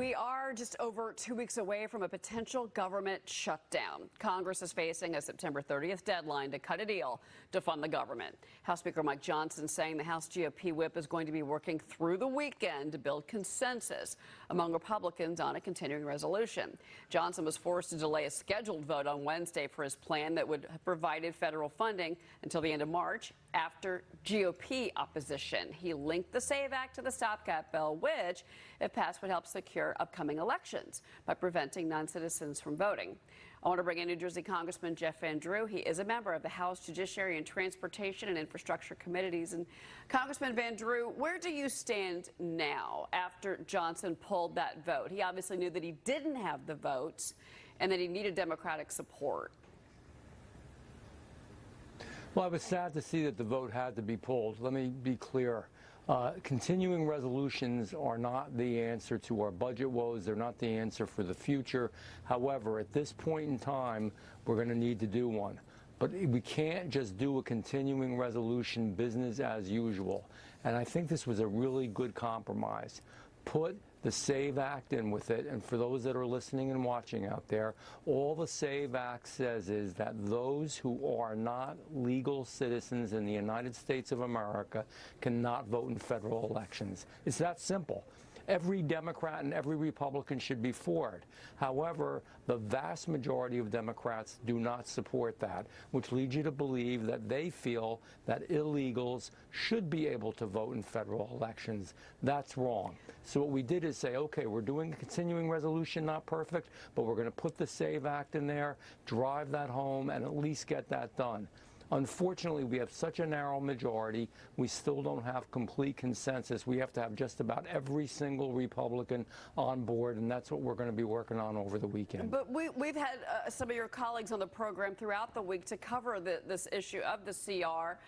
We are just over 2 weeks away from a potential government shutdown. Congress is facing a September 30th deadline to cut a deal to fund the government. House Speaker Mike Johnson saying the House GOP whip is going to be working through the weekend to build consensus among Republicans on a continuing resolution. Johnson was forced to delay a scheduled vote on Wednesday for his plan that would have provided federal funding until the end of March after GOP opposition. He linked the SAVE Act to the stopgap bill, which, if passed, would help secure upcoming elections by preventing non-citizens from voting. I want to bring in New Jersey Congressman Jeff Van Drew. He is a member of the House Judiciary and Transportation and Infrastructure Committees. And Congressman Van Drew, where do you stand now after Johnson pulled that vote? He obviously knew that he didn't have the votes and that he needed Democratic support. Well, I was sad to see that the vote had to be pulled. Let me be clear. Continuing resolutions are not the answer to our budget woes. They're not the answer for the future. However, at this point in time, we're going to need to do one. But we can't just do a continuing resolution business as usual. And I think this was a really good compromise. Put the SAVE Act in with it, and for those that are listening and watching out there, all the SAVE Act says is that those who are not legal citizens in the United States of America cannot vote in federal elections. It's that simple. Every Democrat and every Republican should be for it. However, the vast majority of Democrats do not support that, which leads you to believe that they feel that illegals should be able to vote in federal elections. That's wrong. So what we did is say, okay, we're doing a continuing resolution, not perfect, but we're going to put the SAVE Act in there, drive that home, and at least get that done. Unfortunately, we have such a narrow majority, we still don't have complete consensus. We have to have just about every single Republican on board, and that's what we're going to be working on over the weekend. But we've had some of your colleagues on the program throughout the week to cover this issue of the CR,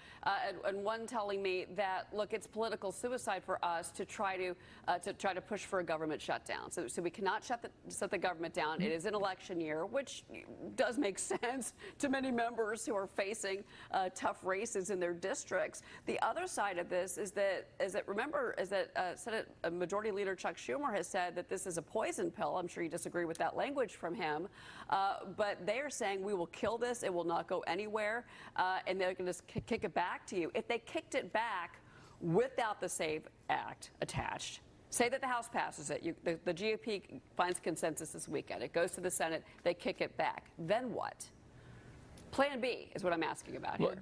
and one telling me that, look, it's political suicide for us to try to push for a government shutdown. So we cannot shut the government down. It is an election year, which does make sense to many members who are facing tough races in their districts. The other side of this is that Senate Majority Leader Chuck Schumer has said that this is a poison pill. I'm sure you disagree with that language from him, but they are saying we will kill this. It will not go anywhere, and they're going to just kick it back to you. If they kicked it back without the SAVE Act attached, say that the House passes it, the GOP finds consensus this weekend, it goes to the Senate, they kick it back, then what? Plan B is what I'm asking about here.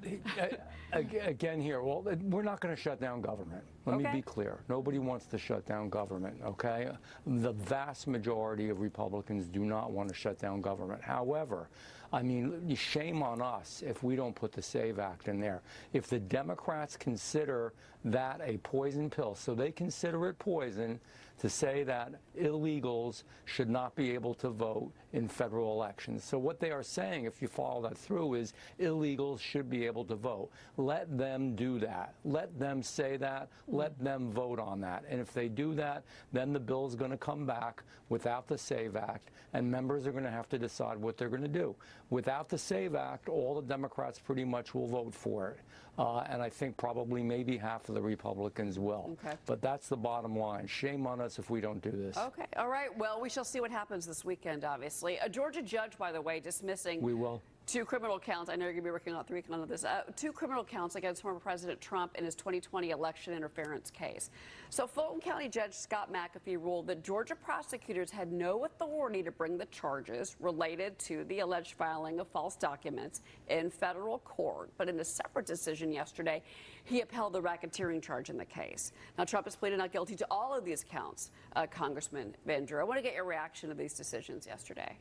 Again here, well, we're not going to shut down government. Let me be clear. Nobody wants to shut down government, okay? The vast majority of Republicans do not want to shut down government. However, I mean, shame on us if we don't put the SAVE Act in there. If the Democrats consider that a poison pill, so they consider it poison to say that illegals should not be able to vote in federal elections. So what they are saying, if you follow that through, is illegals should be able to vote. Let them do that. Let them say that. Let them vote on that. And if they do that, then the bill is going to come back without the SAVE Act, and members are going to have to decide what they're going to do. Without the SAVE Act, all the Democrats pretty much will vote for it. And I think probably maybe half of the Republicans will. Okay. But that's the bottom line. Shame on us if we don't do this. Okay. All right. Well, we shall see what happens this weekend, obviously. A Georgia judge, by the way, dismissing... We will. 2 criminal counts. I know you're going to be working on 3 weekend on this. 2 criminal counts against former President Trump in his 2020 election interference case. So Fulton County Judge Scott McAfee ruled that Georgia prosecutors had no authority to bring the charges related to the alleged filing of false documents in federal court. But in a separate decision yesterday, he upheld the racketeering charge in the case. Now, Trump has pleaded not guilty to all of these counts, Congressman Van Drew. I want to get your reaction to these decisions yesterday.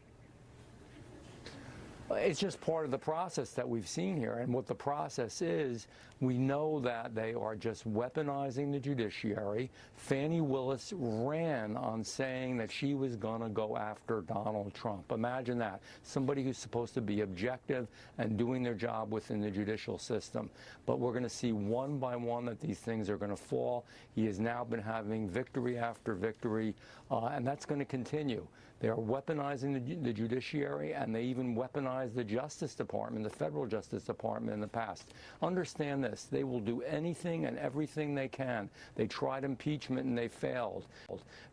It's just part of the process that we've seen here. And what the process is, we know that they are just weaponizing the judiciary. Fani Willis ran on saying that she was going to go after Donald Trump. Imagine that. Somebody who's supposed to be objective and doing their job within the judicial system. But we're going to see one by one that these things are going to fall. He has now been having victory after victory, and that's going to continue. They are weaponizing the judiciary, and they even weaponize criticized the Justice Department, the federal Justice Department in the past. Understand this, they will do anything and everything they can. They tried impeachment and they failed.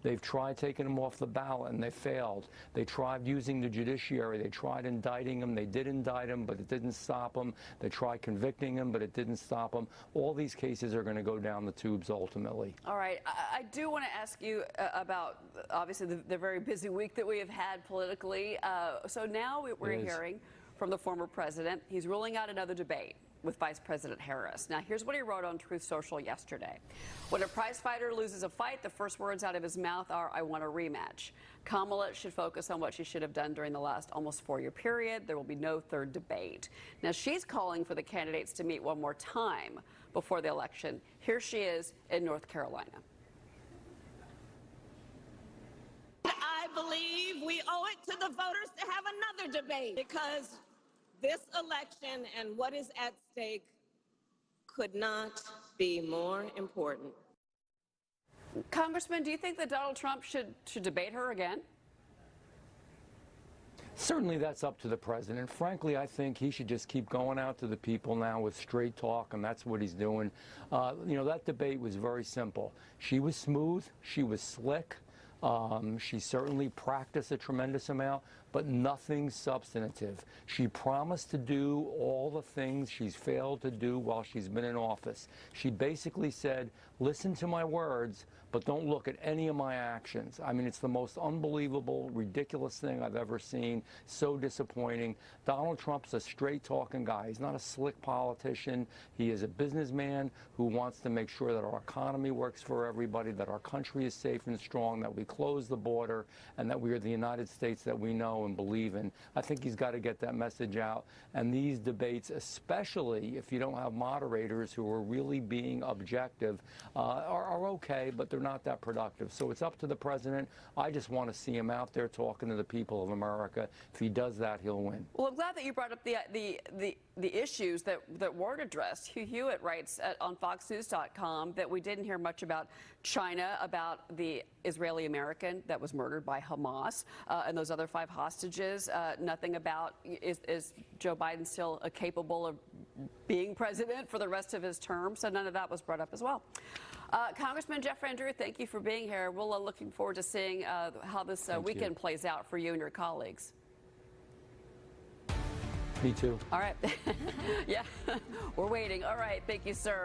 They've tried taking him off the ballot and they failed. They tried using the judiciary. They tried indicting him. They did indict him, but it didn't stop him. They tried convicting him, but it didn't stop him. All these cases are going to go down the tubes ultimately. All right. I do want to ask you about, obviously, the very busy week that we have had politically. So now we're hearing from the former president. He's ruling out another debate with Vice President Harris. Now, here's what he wrote on Truth Social yesterday. When a prize fighter loses a fight, the first words out of his mouth are, "I want a rematch." Kamala should focus on what she should have done during the last almost 4-year period. There will be no third debate. Now, she's calling for the candidates to meet one more time before the election. Here she is in North Carolina. I believe we owe it to the voters to have another debate, because this election and what is at stake could not be more important. Congressman, do you think that Donald Trump should debate her again? Certainly that's up to the president. Frankly, I think he should just keep going out to the people now with straight talk, and that's what he's doing. You know, that debate was very simple. She was smooth. She was slick. She certainly practiced a tremendous amount, but nothing substantive. She promised to do all the things she's failed to do while she's been in office. She basically said, listen to my words, but don't look at any of my actions. I mean, it's the most unbelievable, ridiculous thing I've ever seen. So disappointing. Donald Trump's a straight-talking guy. He's not a slick politician. He is a businessman who wants to make sure that our economy works for everybody, that our country is safe and strong, that we close the border, and that we are the United States that we know and believe in. I think he's got to get that message out. And these debates, especially if you don't have moderators who are really being objective, are okay, but they're not that productive. So it's up to the president. I just want to see him out there talking to the people of America. If he does that, he'll win. Well, I'm glad that you brought up the issues that weren't addressed. Hugh Hewitt writes on FoxNews.com that we didn't hear much about China, about the Israeli American that was murdered by Hamas, and those other 5 hostages. Nothing about is Joe Biden still capable of being president for the rest of his term? So none of that was brought up as well. Congressman Jeff Van Drew, thank you for being here. We're looking forward to seeing how this weekend plays out for you and your colleagues. Me too. All right. Yeah, we're waiting. All right. Thank you, sir.